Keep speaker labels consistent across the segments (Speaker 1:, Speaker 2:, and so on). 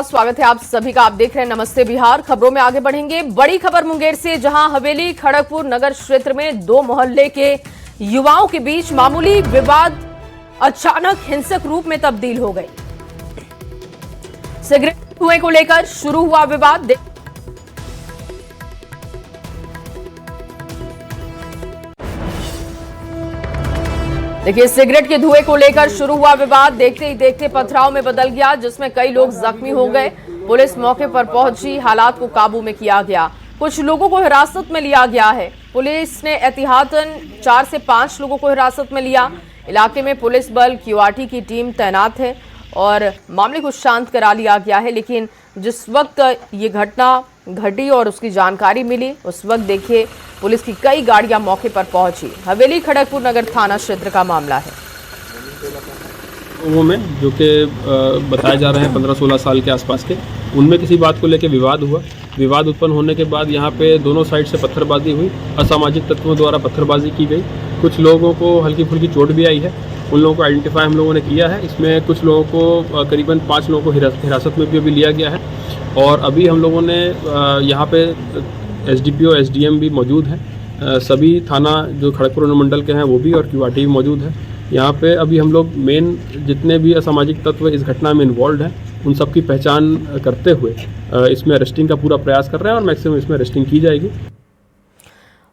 Speaker 1: नमस्कार, स्वागत है आप सभी का। आप देख रहे हैं नमस्ते बिहार। खबरों में आगे बढ़ेंगे। बड़ी खबर मुंगेर से, जहां हवेली खड़गपुर नगर क्षेत्र में दो मोहल्ले के युवाओं के बीच मामूली विवाद अचानक हिंसक रूप में तब्दील हो गई। सिगरेट धुएं को लेकर शुरू हुआ विवाद। देखिए, सिगरेट के धुएं को लेकर शुरू हुआ विवाद देखते ही देखते पथराव में बदल गया, जिसमें कई लोग जख्मी हो गए। पुलिस मौके पर पहुंची, हालात को काबू में किया गया। कुछ लोगों को हिरासत में लिया गया है। पुलिस ने एहतियातन 4 से 5 लोगों को हिरासत में लिया। इलाके में पुलिस बल क्यूआरटी की टीम तैनात है और मामले को शांत करा लिया गया है। लेकिन जिस वक्त ये घटना घटी और उसकी जानकारी मिली, उस वक्त देखिए पुलिस की कई गाड़ियां मौके पर पहुंची। हवेली खड़गपुर नगर थाना क्षेत्र का मामला है।
Speaker 2: लोगों में जो कि बताए जा रहे हैं 15-16 साल के आसपास के, उनमें किसी बात को लेकर विवाद हुआ। विवाद उत्पन्न होने के बाद यहाँ पे दोनों साइड से पत्थरबाजी हुई। असामाजिक तत्वों द्वारा पत्थरबाजी की गई। कुछ लोगों को हल्की फुल्की चोट भी आई है। उन लोगों को आइडेंटिफाई हम लोगों ने किया है। इसमें कुछ लोगों को करीबन 5 लोगों को हिरासत में भी अभी लिया गया है। और अभी हम लोगों ने यहाँ पे एसडीपीओ एसडीएम भी मौजूद हैं। सभी थाना जो खड़गपुर अनुमंडल के हैं वो भी, और क्यूआरटी भी मौजूद है। यहाँ पे अभी हम लोग मेन जितने भी असामाजिक तत्व इस घटना में इन्वॉल्व हैं, उन सब की पहचान करते हुए इसमें अरेस्टिंग का पूरा प्रयास कर रहे हैं और मैक्सिमम इसमें अरेस्टिंग की जाएगी।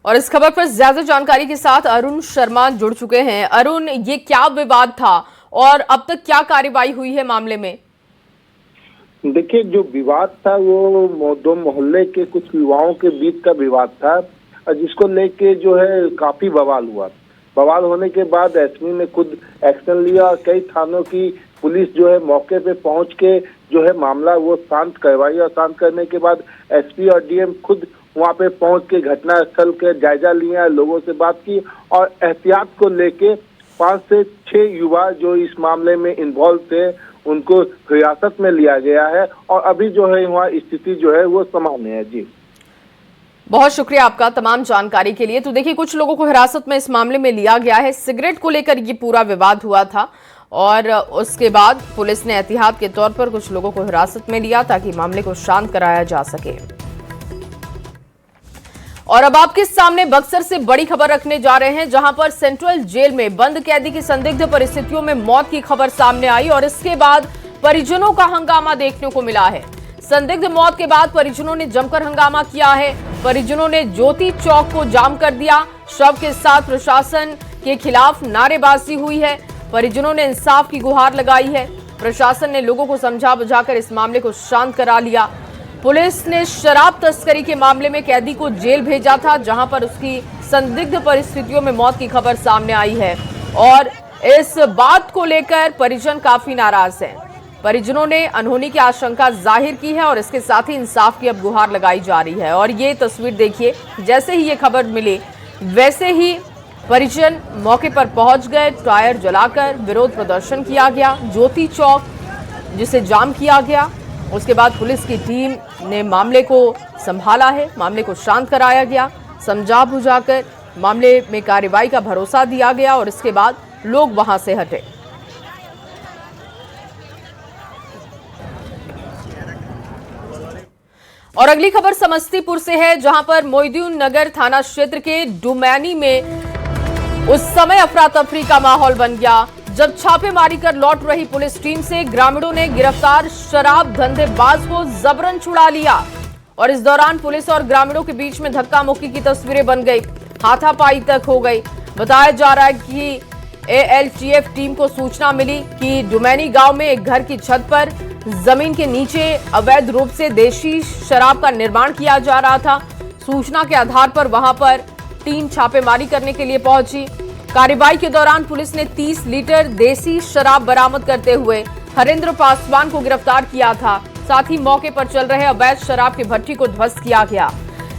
Speaker 1: और इस खबर पर ज्यादा जानकारी के साथ अरुण शर्मा जुड़ चुके हैं। अरुण, ये क्या विवाद था और अब तक क्या कार्रवाई हुई है मामले में?
Speaker 3: देखिए, जो विवाद था वो दो मोहल्ले के कुछ युवाओं के बीच का विवाद था, जिसको लेके जो है काफी बवाल हुआ। बवाल होने के बाद एसपी ने खुद एक्शन लिया। कई थानों की पुलिस जो है मौके पे पहुंच के जो है मामला वो शांत करवाई, और शांत करने के बाद एसपी और डीएम खुद वहां पे पहुंच के घटना स्थल के जायजा लिया, लोगों से बात की और एहतियात को लेके 5 से 6 युवा जो इस मामले में इन्वॉल्व थे उनको हिरासत में लिया गया है। और अभी जो है वहाँ स्थिति जो है वो सामान्य है। जी,
Speaker 1: बहुत शुक्रिया आपका तमाम जानकारी के लिए। तो देखिए, कुछ लोगों को हिरासत में इस मामले में लिया गया है। सिगरेट को लेकर ये पूरा विवाद हुआ था और उसके बाद पुलिस ने एहतियात के तौर पर कुछ लोगों को हिरासत में लिया ताकि मामले को शांत कराया जा सके। और अब आपके सामने बक्सर से बड़ी खबर रखने जा रहे हैं, जहां पर सेंट्रल जेल में बंद कैदी की संदिग्ध परिस्थितियों में मौत की खबर सामने आई और इसके बाद परिजनों का हंगामा देखने को मिला है। संदिग्ध मौत के बाद परिजनों ने जमकर हंगामा किया है। परिजनों ने ज्योति चौक को जाम कर दिया। शव के साथ प्रशासन के खिलाफ नारेबाजी हुई है। परिजनों ने इंसाफ की गुहार लगाई है। प्रशासन ने लोगों को समझा बुझाकर इस मामले को शांत करा लिया। पुलिस ने शराब तस्करी के मामले में कैदी को जेल भेजा था, जहां पर उसकी संदिग्ध परिस्थितियों में मौत की खबर सामने आई है और इस बात को लेकर परिजन काफी नाराज हैं। परिजनों ने अनहोनी की आशंका जाहिर की है और इसके साथ ही इंसाफ की अब गुहार लगाई जा रही है। और ये तस्वीर देखिए, जैसे ही ये खबर मिली वैसे ही परिजन मौके पर पहुंच गए। टायर जलाकर विरोध प्रदर्शन किया गया। ज्योति चौक जिसे जाम किया गया, उसके बाद पुलिस की टीम ने मामले को संभाला है। मामले को शांत कराया गया, समझा बुझाकर मामले में कार्रवाई का भरोसा दिया गया और इसके बाद लोग वहां से हटे। और अगली खबर समस्तीपुर से है, जहां पर मोहिउद्दीन नगर थाना क्षेत्र के डुमैनी में उस समय अफरा तफरी का माहौल बन गया, जब छापेमारी कर लौट रही पुलिस टीम से ग्रामीणों ने गिरफ्तार शराब धंधेबाज को जबरन छुड़ा लिया। और इस दौरान पुलिस और ग्रामीणों के बीच में धक्का मुक्की की तस्वीरें बन गई, हाथापाई तक हो गई। बताया जा रहा है कि एएलटीएफ टीम को सूचना मिली कि डुमैनी गांव में एक घर की छत पर जमीन के नीचे अवैध रूप से देशी शराब का निर्माण किया जा रहा था। सूचना के आधार पर वहां पर टीम छापेमारी करने के लिए पहुंची। कार्रवाई के दौरान पुलिस ने 30 लीटर देसी शराब बरामद करते हुए हरेंद्र पासवान को गिरफ्तार किया था। साथ ही मौके पर चल रहे अवैध शराब की भट्टी को ध्वस्त किया गया।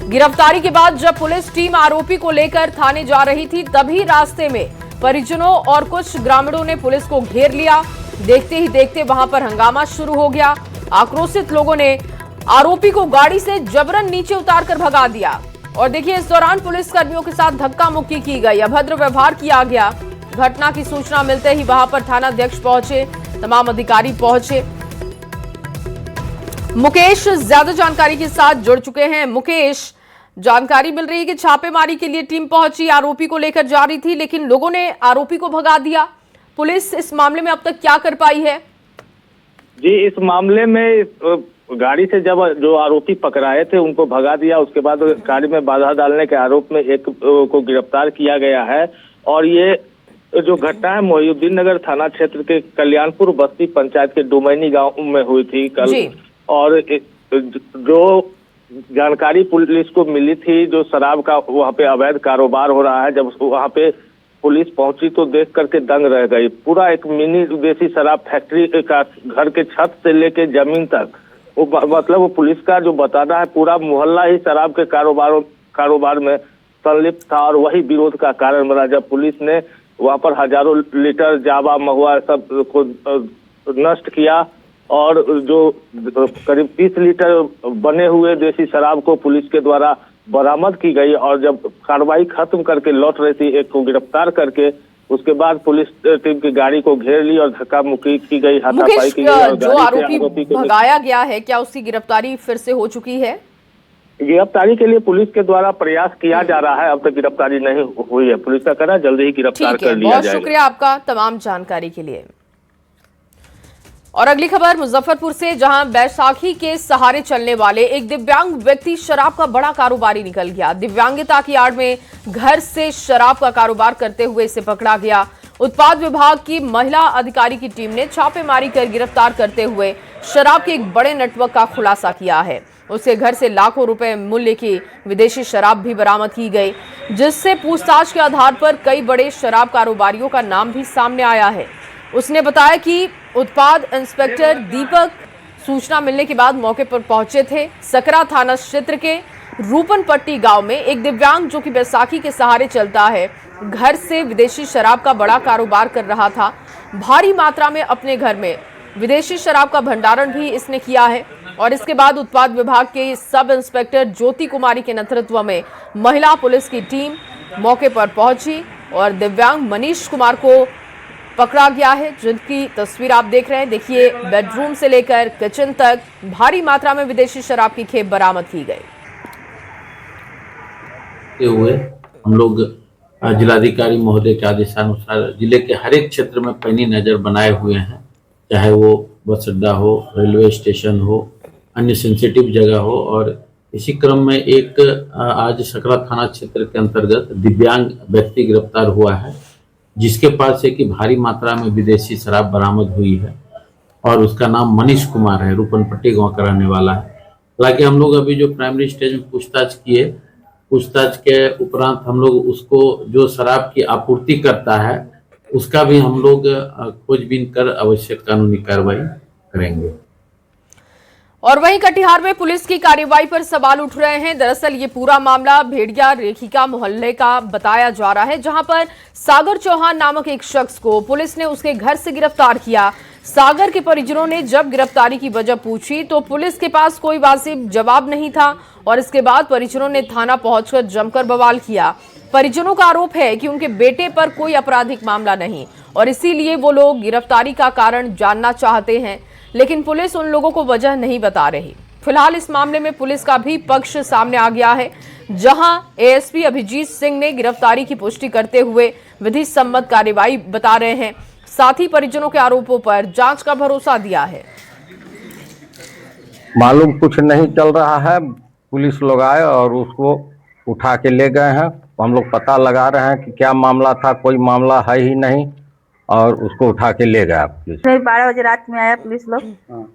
Speaker 1: गिरफ्तारी के बाद जब पुलिस टीम आरोपी को लेकर थाने जा रही थी, तभी रास्ते में परिजनों और कुछ ग्रामीणों ने पुलिस को घेर लिया। देखते ही देखते वहां पर हंगामा शुरू हो गया। आक्रोशित लोगों ने आरोपी को गाड़ी से जबरन नीचे उतारकर भगा दिया। और देखिए, इस दौरान पुलिस कर्मियों के साथ धक्का मुक्की की गई, अभद्र व्यवहार किया गया। घटना की सूचना मिलते ही वहां पर थानाध्यक्ष पहुंचे, तमाम अधिकारी पहुंचे मुकेश ज्यादा जानकारी के साथ जुड़ चुके हैं। मुकेश, जानकारी मिल रही है कि छापेमारी के लिए टीम पहुंची, आरोपी को लेकर जा रही थी, लेकिन लोगों ने आरोपी को भगा दिया। पुलिस इस मामले में अब तक क्या कर पाई है?
Speaker 4: जी, इस मामले में गाड़ी से जब जो आरोपी पकड़ाए थे उनको भगा दिया। उसके बाद गाड़ी में बाधा डालने के आरोप में एक को गिरफ्तार किया गया है। और ये जो घटना है मोहिउद्दीन नगर थाना क्षेत्र के कल्याणपुर बस्ती पंचायत के डुमैनी गांव में हुई थी कल। और जो जानकारी पुलिस को मिली थी, जो शराब का वहाँ पे अवैध कारोबार हो रहा है, जब वहाँ पे पुलिस पहुंची तो देख करके दंग रह गई। पूरा एक मिनी देसी शराब फैक्ट्री का घर के छत से लेके जमीन तक, मतलब वो पुलिस का जो बताना है पूरा मोहल्ला ही शराब के कारोबार में संलिप्त था। और वही विरोध का कारण बना जब पुलिस ने वहाँ पर हजारों लीटर जावा महुआ सब को नष्ट किया। और जो करीब 30 लीटर बने हुए देसी शराब को पुलिस के द्वारा बरामद की गई। और जब कार्रवाई खत्म करके लौट रही थी, एक को गिरफ्तार करके उसके बाद पुलिस टीम की गाड़ी को घेर ली और धक्का मुक्की की गई, हाथापाई की गई।
Speaker 1: जो आरोपी भगाया गया है, क्या उसकी गिरफ्तारी फिर से हो चुकी है?
Speaker 4: गिरफ्तारी के लिए पुलिस के द्वारा प्रयास किया जा रहा है, अब तक गिरफ्तारी नहीं हुई है। पुलिस का कहना है जल्दी ही गिरफ्तार कर लिया जाएगा।
Speaker 1: बहुत शुक्रिया आपका तमाम जानकारी के लिए। और अगली खबर मुजफ्फरपुर से, जहां बैसाखी के सहारे चलने वाले एक दिव्यांग व्यक्ति शराब का बड़ा कारोबारी निकल गया। दिव्यांगता की आड़ में घर से शराब का कारोबार करते हुए इसे पकड़ा गया। उत्पाद विभाग की महिला अधिकारी की टीम ने छापेमारी कर गिरफ्तार करते हुए शराब के एक बड़े नेटवर्क का खुलासा किया है। उसके घर से लाखों रुपए मूल्य की विदेशी शराब भी बरामद की गई, जिससे पूछताछ के आधार पर कई बड़े शराब कारोबारियों का नाम भी सामने आया है। उसने बताया कि उत्पाद इंस्पेक्टर दीपक सूचना मिलने के बाद मौके पर पहुंचे थे। सकरा थाना क्षेत्र के रूपनपट्टी गांव में एक दिव्यांग जो कि बैसाखी के सहारे चलता है, घर से विदेशी शराब का बड़ा कारोबार कर रहा था। भारी मात्रा में अपने घर में विदेशी शराब का भंडारण भी इसने किया है। और इसके बाद उत्पाद विभाग के सब इंस्पेक्टर ज्योति कुमारी के नेतृत्व में महिला पुलिस की टीम मौके पर पहुंची और दिव्यांग मनीष कुमार को पकड़ा गया है, जिनकी तस्वीर आप देख रहे हैं। देखिए, बेडरूम से लेकर किचन तक भारी मात्रा में विदेशी शराब की खेप बरामद की गई।
Speaker 5: हुए हम लोग जिलाधिकारी महोदय के आदेशानुसार जिले के हर एक क्षेत्र में पैनी नजर बनाए हुए हैं, चाहे वो बस अड्डा हो, रेलवे स्टेशन हो, अन्य सेंसिटिव जगह हो। और इसी क्रम में एक आज सकरा थाना क्षेत्र के अंतर्गत दिव्यांग व्यक्ति गिरफ्तार हुआ है, जिसके पास से कि भारी मात्रा में विदेशी शराब बरामद हुई है। और उसका नाम मनीष कुमार है, रूपनपट्टी गांव का रहने वाला है। हालांकि हम लोग अभी जो प्राइमरी स्टेज में पूछताछ किए, पूछताछ के उपरांत हम लोग उसको जो शराब की आपूर्ति करता है उसका भी हम लोग खोजबीन कर आवश्यक कानूनी कार्रवाई करेंगे।
Speaker 1: और वहीं कटिहार में पुलिस की कार्रवाई पर सवाल उठ रहे हैं। दरअसल ये पूरा मामला भेड़िया रेखिका मोहल्ले का बताया जा रहा है, जहां पर सागर चौहान नामक एक शख्स को पुलिस ने उसके घर से गिरफ्तार किया। सागर के परिजनों ने जब गिरफ्तारी की वजह पूछी तो पुलिस के पास कोई वाजिब जवाब नहीं था और इसके बाद परिजनों ने थाना पहुंचकर जमकर बवाल किया। परिजनों का आरोप है कि उनके बेटे पर कोई आपराधिक मामला नहीं और इसीलिए वो लोग गिरफ्तारी का कारण जानना चाहते हैं, लेकिन पुलिस उन लोगों को वजह नहीं बता रही। फिलहाल इस मामले में पुलिस का भी पक्ष सामने आ गया है, जहां एएसपी अभिजीत सिंह ने गिरफ्तारी की पुष्टि करते हुए विधि सम्मत कार्रवाई बता रहे हैं। साथ ही परिजनों के आरोपों पर जांच का भरोसा दिया है।
Speaker 6: मालूम कुछ नहीं चल रहा है, पुलिस लोग आए और उसको उठा के ले गए हैं। हम लोग पता लगा रहे हैं कि क्या मामला था, कोई मामला है ही नहीं, और उसको उठा के ले गया पुलिस।
Speaker 7: 12 बजे रात में आया पुलिस लोग,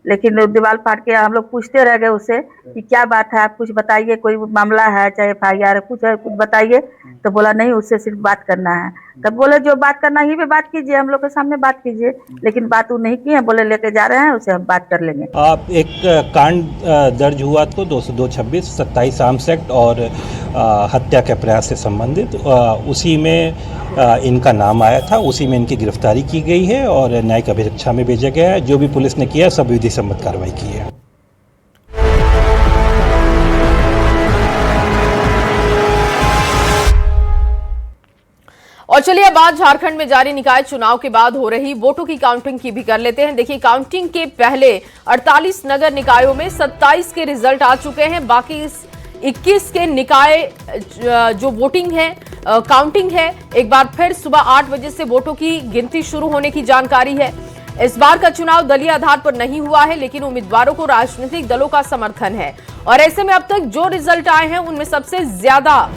Speaker 7: लेकिन दीवार फाड़ के हम लोग पूछते रह गए उससे कि क्या बात है, आप कुछ बताइए, कोई मामला है, चाहे FIR कुछ है, कुछ बताइए। तो बोला नहीं, उससे सिर्फ बात करना है। तब बोले जो बात करना ही पे बात कीजिए, हम लोग के सामने बात कीजिए, लेकिन बात वो नहीं की है। बोले लेके जा रहे हैं, उससे हम बात कर लेंगे।
Speaker 8: आप एक कांड दर्ज हुआ तो 226 27 आर्म्स एक्ट और हत्या के प्रयास से संबंधित, उसी में इनका नाम आया था, उसी में इनकी गिरफ्तारी की गई है और न्यायिक अभिरक्षा में भेजा गया है। जो भी पुलिस ने किया सब विधि सम्मत कार्रवाई की है।
Speaker 1: और और चलिए अब आज झारखंड में जारी निकाय चुनाव के बाद हो रही वोटों की काउंटिंग की भी कर लेते हैं। देखिए, काउंटिंग के पहले 48 नगर निकायों में 27 के रिजल्ट आ चुके हैं। बाकी 21 के निकाय जो वोटिंग है, काउंटिंग है, एक बार फिर सुबह 8 बजे से वोटों की गिनती शुरू होने की जानकारी है। इस बार का चुनाव दलीय आधार पर नहीं हुआ है, लेकिन उम्मीदवारों को राजनीतिक दलों का समर्थन है और ऐसे में अब तक जो रिजल्ट आए हैं उनमें सबसे ज्यादा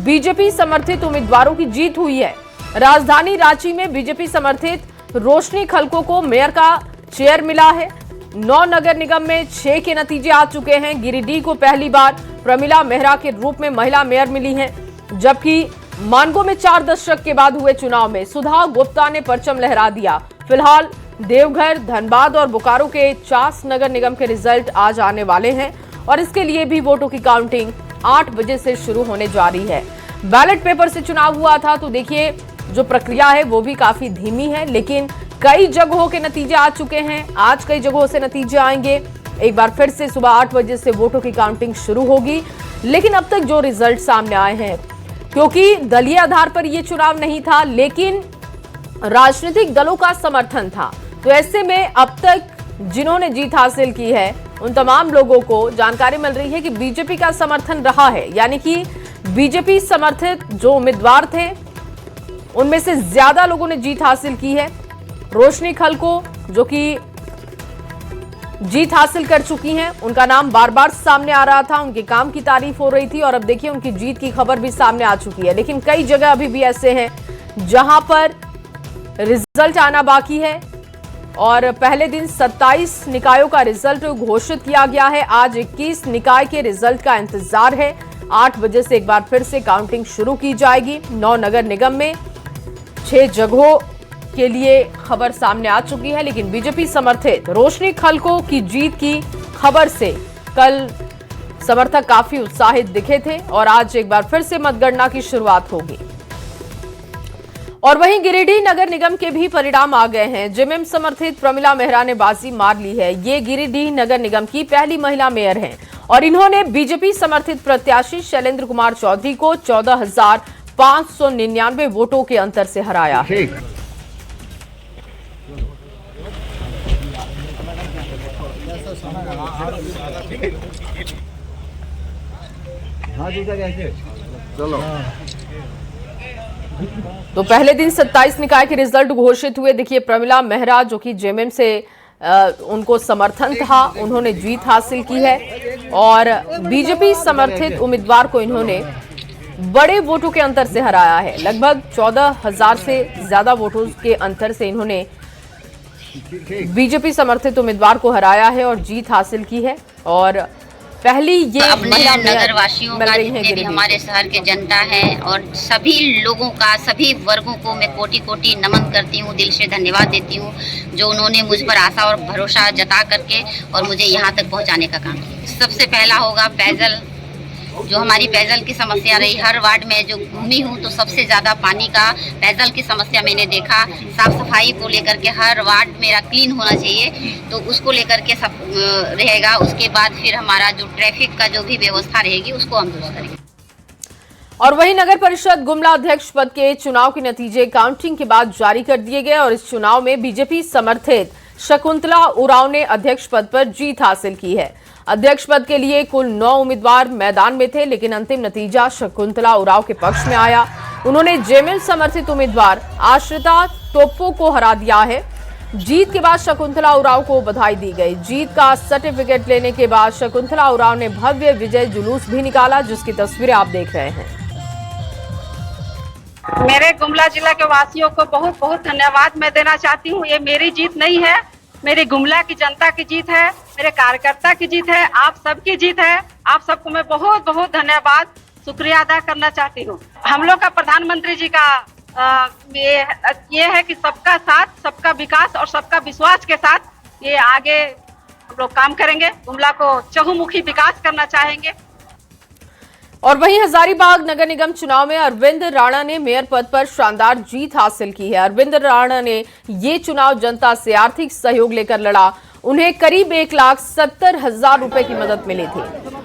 Speaker 1: बीजेपी समर्थित उम्मीदवारों की जीत हुई है। राजधानी रांची में बीजेपी समर्थित रोशनी खलको को मेयर का चेयर मिला है। 9 नगर निगम में 6 के नतीजे आ चुके हैं। गिरिडीह को पहली बार प्रमिला मेहरा के रूप में महिला मेयर मिली है, जबकि मानगो में 4 दशक के बाद हुए चुनाव में सुधा गुप्ता ने परचम लहरा दिया। फिलहाल देवघर, धनबाद और बोकारो के 4 नगर निगम के रिजल्ट आज आने वाले हैं और इसके लिए भी वोटों की काउंटिंग 8 बजे से शुरू होने जा रही है। बैलेट पेपर से चुनाव हुआ था, तो देखिए जो प्रक्रिया है वो भी काफी धीमी है, लेकिन कई जगहों के नतीजे आ चुके हैं। आज कई जगहों से नतीजे आएंगे। एक बार फिर से सुबह 8 बजे से वोटों की काउंटिंग शुरू होगी। लेकिन अब तक जो रिजल्ट सामने आए हैं, क्योंकि दलीय आधार पर यह चुनाव नहीं था, लेकिन राजनीतिक दलों का समर्थन था, तो ऐसे में अब तक जिन्होंने जीत हासिल की है उन तमाम लोगों को जानकारी मिल रही है कि बीजेपी का समर्थन रहा है। यानी कि बीजेपी समर्थित जो उम्मीदवार थे उनमें से ज्यादा लोगों ने जीत हासिल की है। रोशनी खलको जो कि जीत हासिल कर चुकी हैं, उनका नाम बार बार सामने आ रहा था, उनके काम की तारीफ हो रही थी और अब देखिए उनकी जीत की खबर भी सामने आ चुकी है। लेकिन कई जगह अभी भी ऐसे हैं जहां पर रिजल्ट आना बाकी है और पहले दिन 27 निकायों का रिजल्ट घोषित किया गया है। आज 21 निकाय के रिजल्ट का इंतजार है। 8 बजे से एक बार फिर से काउंटिंग शुरू की जाएगी। 9 नगर निगम में 6 जगहों के लिए खबर सामने आ चुकी है, लेकिन बीजेपी समर्थित रोशनी खलको की जीत की खबर से कल समर्थक काफी उत्साहित दिखे थे और आज एक बार फिर से मतगणना की शुरुआत होगी। और वहीं गिरिडीह नगर निगम के भी परिणाम आ गए हैं। जेएमएम समर्थित प्रमिला मेहरा ने बाजी मार ली है। ये गिरिडीह नगर निगम की पहली महिला मेयर हैं और इन्होंने बीजेपी समर्थित प्रत्याशी शैलेंद्र कुमार चौधरी को 14,599 वोटों के अंतर से हराया है। तो पहले दिन 27 निकाय के रिजल्ट घोषित हुए। देखिए, प्रमिला मेहरा जो कि जेएमएम से उनको समर्थन था, उन्होंने जीत हासिल की है और बीजेपी समर्थित उम्मीदवार को इन्होंने बड़े वोटों के अंतर से हराया है। लगभग 14,000 से ज्यादा वोटों के अंतर से इन्होंने बीजेपी समर्थित उम्मीदवार को हराया है और जीत हासिल की है। और पहली ये
Speaker 9: अपने नगर वासियों का, जितने भी हमारे शहर के जनता है और सभी लोगों का, सभी वर्गों को मैं कोटि कोटि नमन करती हूँ, दिल से धन्यवाद देती हूँ जो उन्होंने मुझ पर आशा और भरोसा जता करके और मुझे यहाँ तक पहुँचाने का काम किया। सबसे पहला होगा पेयजल। जो हमारी पेयजल की समस्या रही, हर वार्ड में जो घूमी हूँ तो सबसे ज़्यादा पानी का, पेयजल की समस्या मैंने देखा। साफ सफाई को लेकर के हर वार्ड मेरा क्लीन होना चाहिए, तो उसको लेकर के सब रहेगा। उसके बाद फिर हमारा जो ट्रैफिक का जो भी व्यवस्था रहेगी उसको हम दुरुस्त करेंगे।
Speaker 1: और वहीं नगर परिषद गुमला अध्यक्ष पद के चुनाव के नतीजे काउंटिंग के बाद जारी कर दिए गए और इस चुनाव में बीजेपी समर्थित शकुंतला उरांव ने अध्यक्ष पद पर जीत हासिल की है। अध्यक्ष पद के लिए कुल 9 उम्मीदवार मैदान में थे, लेकिन अंतिम नतीजा शकुंतला उरांव के पक्ष में आया। उन्होंने जेएमएम समर्थित उम्मीदवार आश्रिता टोप्पो को हरा दिया है। जीत के बाद शकुंतला उरांव को बधाई दी गई। जीत का सर्टिफिकेट लेने के बाद शकुंतला उरांव ने भव्य विजय जुलूस भी निकाला, जिसकी तस्वीरें आप देख रहे हैं।
Speaker 10: मेरे गुमला जिला के वासियों को बहुत बहुत धन्यवाद मैं देना चाहती हूँ। ये मेरी जीत नहीं है, मेरी गुमला की जनता की जीत है, मेरे कार्यकर्ता की जीत है, आप सबकी जीत है। आप सबको मैं बहुत बहुत धन्यवाद, शुक्रिया अदा करना चाहती हूँ। हम लोग का प्रधानमंत्री जी का ये है कि सबका साथ, सबका विकास और सबका विश्वास के साथ ये आगे हम लोग काम करेंगे। गुमला को चहुमुखी विकास करना चाहेंगे।
Speaker 1: और वहीं हजारीबाग नगर निगम चुनाव में अरविंद राणा ने मेयर पद पर शानदार जीत हासिल की है। अरविंद राणा ने ये चुनाव जनता से आर्थिक सहयोग लेकर लड़ा। उन्हें करीब 1,70,000 रुपए की मदद मिली थी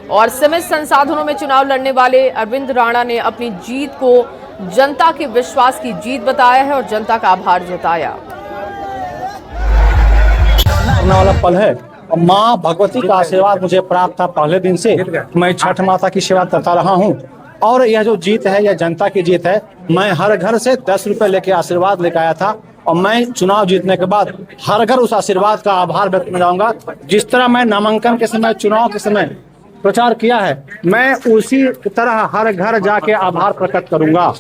Speaker 1: और सीमित संसाधनों में चुनाव लड़ने वाले अरविंद राणा ने अपनी जीत को जनता के विश्वास की जीत बताया है और जनता का आभार जताया।
Speaker 11: वाला पल है और माँ भगवती का आशीर्वाद मुझे प्राप्त था पहले दिन से। मैं छठ माता की सेवा करता रहा हूँ और यह जो जीत है यह जनता की जीत है। मैं हर घर से 10 रुपए लेके आशीर्वाद लेकर आया था और मैं चुनाव जीतने के बाद हर घर उस आशीर्वाद का आभार व्यक्त करना चाहूंगा। जिस तरह मैं नामांकन के समय, चुनाव के समय प्रचार किया है, मैं उसी तरह हर घर जाके आभार प्रकट करूंगा।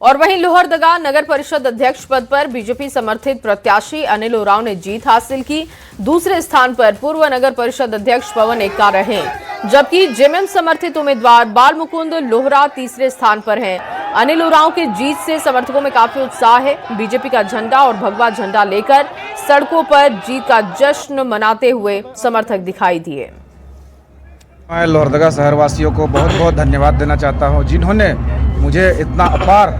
Speaker 1: और वहीं लोहरदगा नगर परिषद अध्यक्ष पद पर बीजेपी समर्थित प्रत्याशी अनिल उरांव ने जीत हासिल की। दूसरे स्थान पर पूर्व नगर परिषद अध्यक्ष पवन एक्का रहे, जबकि जेएमएम समर्थित उम्मीदवार बाल मुकुंद लोहरा तीसरे स्थान पर हैं। अनिल उरांव की जीत से समर्थकों में काफी उत्साह है। बीजेपी का झंडा और भगवा झंडा लेकर सड़कों पर जीत का जश्न मनाते हुए समर्थक दिखाई दिए।
Speaker 12: मैं लोहरदगा शहरवासियों को बहुत बहुत धन्यवाद देना चाहता हूं, जिन्होंने मुझे इतना अपार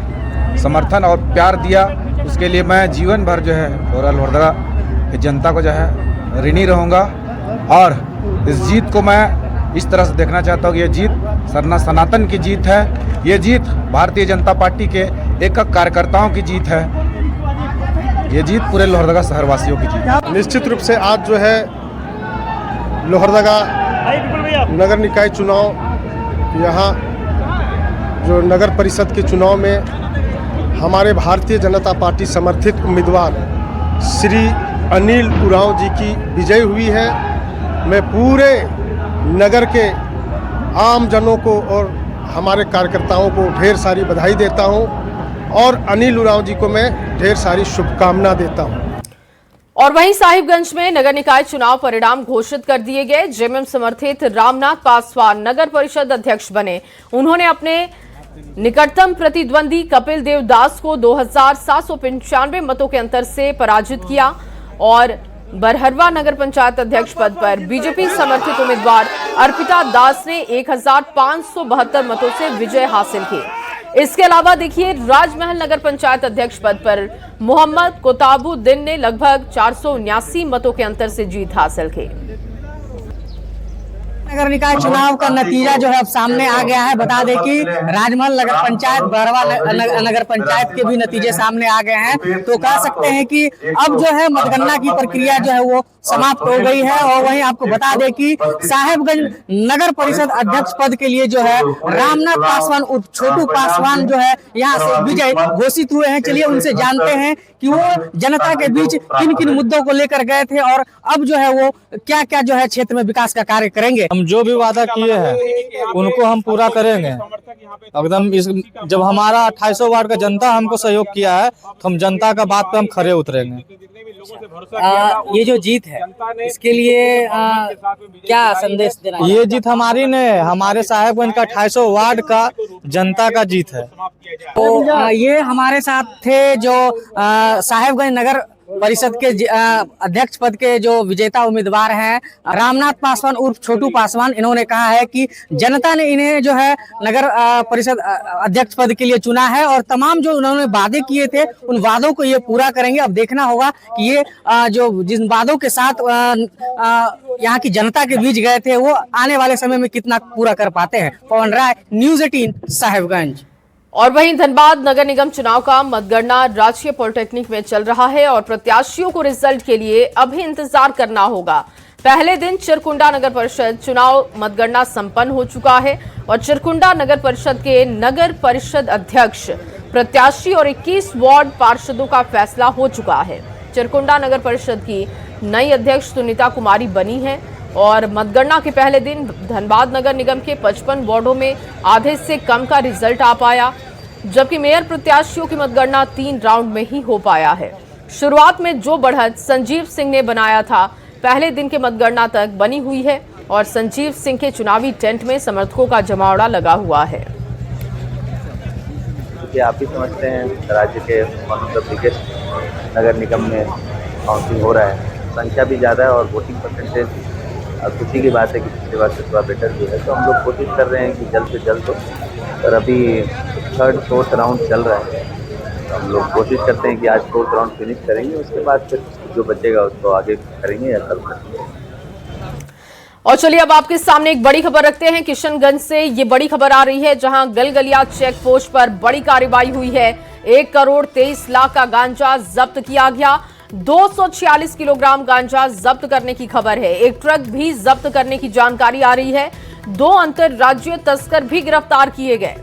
Speaker 12: समर्थन और प्यार दिया। उसके लिए मैं जीवन भर जो है और लोहरदगा की जनता को जो है ऋणी रहूँगा। और इस जीत को मैं इस तरह से देखना चाहता हूँ कि ये जीत सनातन की जीत है। ये जीत भारतीय जनता पार्टी के एक कार्यकर्ताओं की जीत है। ये जीत पूरे लोहरदगा शहरवासियों की जीत है।
Speaker 13: निश्चित रूप से आज जो है लोहरदगा नगर निकाय चुनाव, यहाँ जो नगर परिषद के चुनाव में हमारे भारतीय जनता पार्टी समर्थित उम्मीदवार श्री अनिल उरांव जी की विजय हुई है। मैं पूरे नगर के आम जनों को और हमारे कार्यकर्ताओं को ढेर सारी बधाई देता हूं और अनिल उरांव जी को मैं ढेर सारी शुभकामना देता हूं।
Speaker 1: और वहीं साहिबगंज में नगर निकाय चुनाव परिणाम घोषित कर दिए गए। जेएमएम समर्थित रामनाथ पासवान नगर परिषद अध्यक्ष बने। उन्होंने अपने निकटतम प्रतिद्वंदी कपिल देव दास को 2795 मतों के अंतर से पराजित किया और बरहरवा नगर पंचायत अध्यक्ष पद पर बीजेपी समर्थित उम्मीदवार अर्पिता दास ने 1572 मतों से विजय हासिल की। इसके अलावा देखिए, राजमहल नगर पंचायत अध्यक्ष पद पर मोहम्मद कोताबुद्दीन ने लगभग 479 मतों के अंतर से जीत हासिल की।
Speaker 14: नगर निकाय चुनाव का नतीजा जो है अब सामने आ गया है। बता दें कि राजमहल नगर पंचायत, बरवा नगर पंचायत के भी नतीजे सामने आ गए हैं। तो कह सकते हैं कि अब जो है मतगणना की प्रक्रिया जो है वो समाप्त हो गई है। और वहीं आपको बता दें कि साहेबगंज नगर परिषद अध्यक्ष पद के लिए जो है रामनाथ पासवान उर्फ छोटू पासवान जो है यहाँ से विजय घोषित हुए हैं। चलिए उनसे जानते हैं कि वो जनता के बीच किन किन मुद्दों को लेकर गए थे और अब जो है वो क्या क्या जो है क्षेत्र में विकास का कार्य करेंगे।
Speaker 15: हम जो भी वादा किए हैं उनको हम पूरा करेंगे एकदम। जब हमारा 2800 वार्ड का जनता हमको सहयोग किया है तो हम जनता का बात पे हम खरे उतरेंगे।
Speaker 14: ये जो जीत है इसके लिए क्या संदेश देना?
Speaker 15: ये जीत हमारी नहीं, हमारे साहेबगंज का 2800 वार्ड का जनता का जीत है।
Speaker 14: तो ये हमारे साथ थे जो साहेबगंज नगर परिषद के अध्यक्ष पद के जो विजेता उम्मीदवार हैं रामनाथ पासवान उर्फ छोटू पासवान। इन्होंने कहा है कि जनता ने इन्हें जो है नगर परिषद अध्यक्ष पद के लिए चुना है और तमाम जो उन्होंने वादे किए थे उन वादों को ये पूरा करेंगे। अब देखना होगा कि ये जो जिन वादों के साथ यहाँ की जनता के बीच गए थे वो आने वाले समय में कितना पूरा कर पाते हैं। पवन राय, न्यूज़ 18 साहेबगंज।
Speaker 1: और वहीं धनबाद नगर निगम चुनाव का मतगणना राजकीय पॉलिटेक्निक में चल रहा है और प्रत्याशियों को रिजल्ट के लिए अभी इंतजार करना होगा। पहले दिन चिरकुंडा नगर परिषद चुनाव मतगणना संपन्न हो चुका है और चिरकुंडा नगर परिषद के नगर परिषद अध्यक्ष, प्रत्याशी और 21 वार्ड पार्षदों का फैसला हो चुका है। चिरकुंडा नगर परिषद की नई अध्यक्ष सुनीता कुमारी बनी है और मतगणना के पहले दिन धनबाद नगर निगम के 55 वार्डों में आधे से कम का रिजल्ट आ पाया, जबकि मेयर प्रत्याशियों की मतगणना 3 राउंड में ही हो पाया है। शुरुआत में जो बढ़त संजीव सिंह ने बनाया था पहले दिन के मतगणना तक बनी हुई है और संजीव सिंह के चुनावी टेंट में समर्थकों का जमावड़ा लगा हुआ है।
Speaker 16: आप भी समझते हैं राज्य के वन ऑफ द बिगेस्ट नगर निगम में काउंटिंग हो रहा है, संख्या भी ज़्यादा है और वोटिंग परसेंटेज खुशी की बात है कि पिछले बार से थोड़ा बेटर भी है। तो हम लोग कोशिश कर रहे हैं कि जल्द से जल्द हो, पर अभी 3rd 4th राउंड चल रहा है। तो हम लोग कोशिश करते हैं कि आज 4th राउंड फिनिश करेंगे, उसके बाद फिर जो बचेगा उसको आगे करेंगे या कल करेंगे।
Speaker 1: और चलिए अब आपके सामने एक बड़ी खबर रखते हैं किशनगंज से। ये बड़ी खबर आ रही है जहां गलगलिया चेक पोस्ट पर बड़ी कार्रवाई हुई है। 1 करोड़ 23 लाख का गांजा जब्त किया गया। 246 किलोग्राम गांजा जब्त करने की खबर है। एक ट्रक भी जब्त करने की जानकारी आ रही है। 2 अंतरराज्यीय तस्कर भी गिरफ्तार किए गए।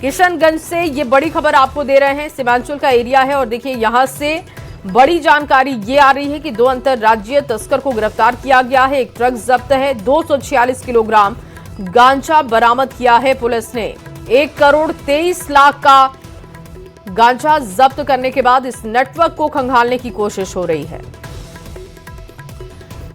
Speaker 1: किशनगंज से ये बड़ी खबर आपको दे रहे हैं। सीमांचल का एरिया है और देखिए यहां से बड़ी जानकारी ये आ रही है कि 2 अंतरराज्यीय तस्कर को गिरफ्तार किया गया है। एक ट्रक जब्त है। 246 किलोग्राम गांजा बरामद किया है पुलिस ने। 1 करोड़ 23 लाख का गांजा जब्त करने के बाद इस नेटवर्क को खंगालने की कोशिश हो रही है।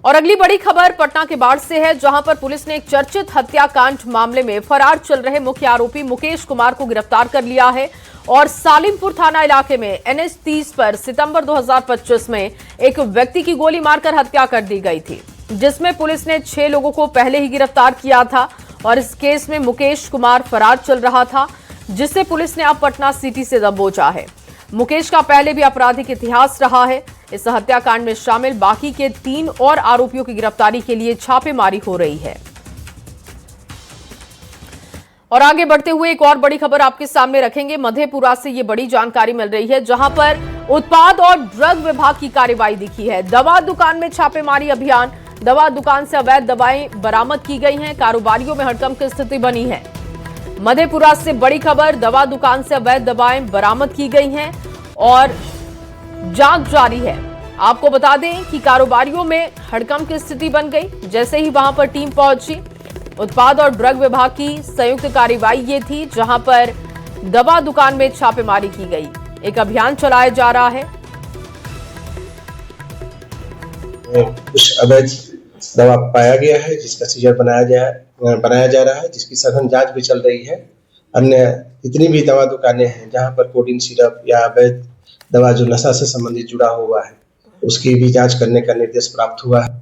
Speaker 1: और अगली बड़ी खबर पटना के बाढ़ से है जहां पर पुलिस ने एक चर्चित हत्याकांड मामले में फरार चल रहे मुख्य आरोपी मुकेश कुमार को गिरफ्तार कर लिया है। और सालिमपुर थाना इलाके में NH 30 पर सितंबर 2025 में एक व्यक्ति की गोली मारकर हत्या कर दी गई थी, जिसमें पुलिस ने 6 लोगों को पहले ही गिरफ्तार किया था। और इस केस में मुकेश कुमार फरार चल रहा था, जिसे पुलिस ने अब पटना सिटी से दबोचा है। मुकेश का पहले भी आपराधिक इतिहास रहा है। इस हत्याकांड में शामिल बाकी के 3 और आरोपियों की गिरफ्तारी के लिए छापेमारी हो रही है। और आगे बढ़ते हुए एक और बड़ी खबर आपके सामने रखेंगे। मधेपुरा से ये बड़ी जानकारी मिल रही है जहां पर उत्पाद और ड्रग विभाग की कार्रवाई दिखी है। दवा दुकान में छापेमारी अभियान। दवा दुकान से अवैध दवाएं बरामद की गई हैं। कारोबारियों में हड़कंप की स्थिति बनी है। मधेपुरा से बड़ी खबर, दवा दुकान से अवैध दवाएं बरामद की गई हैं और जांच जारी है। आपको बता दें कि कारोबारियों में हड़कंप की स्थिति बन गई जैसे ही वहां पर टीम पहुंची। उत्पाद और ड्रग विभाग की संयुक्त कार्रवाई ये थी जहां पर दवा दुकान में छापेमारी की गई। एक अभियान चलाया जा रहा है।
Speaker 17: कुछ अवैध दवा पाया गया है जिसका सीजर बनाया जा रहा है, जिसकी सघन जांच भी चल रही है। अन्य जितनी भी दवा दुकानें हैं जहां पर कोडिन सिरप या अवैध दवा जो नशा से संबंधित जुड़ा हुआ है, उसकी भी जांच करने का निर्देश प्राप्त हुआ है।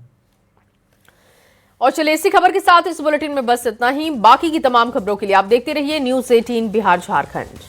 Speaker 1: और चलिए इसी खबर के साथ इस बुलेटिन में बस इतना ही। बाकी की तमाम खबरों के लिए आप देखते रहिए News 18 बिहार झारखंड।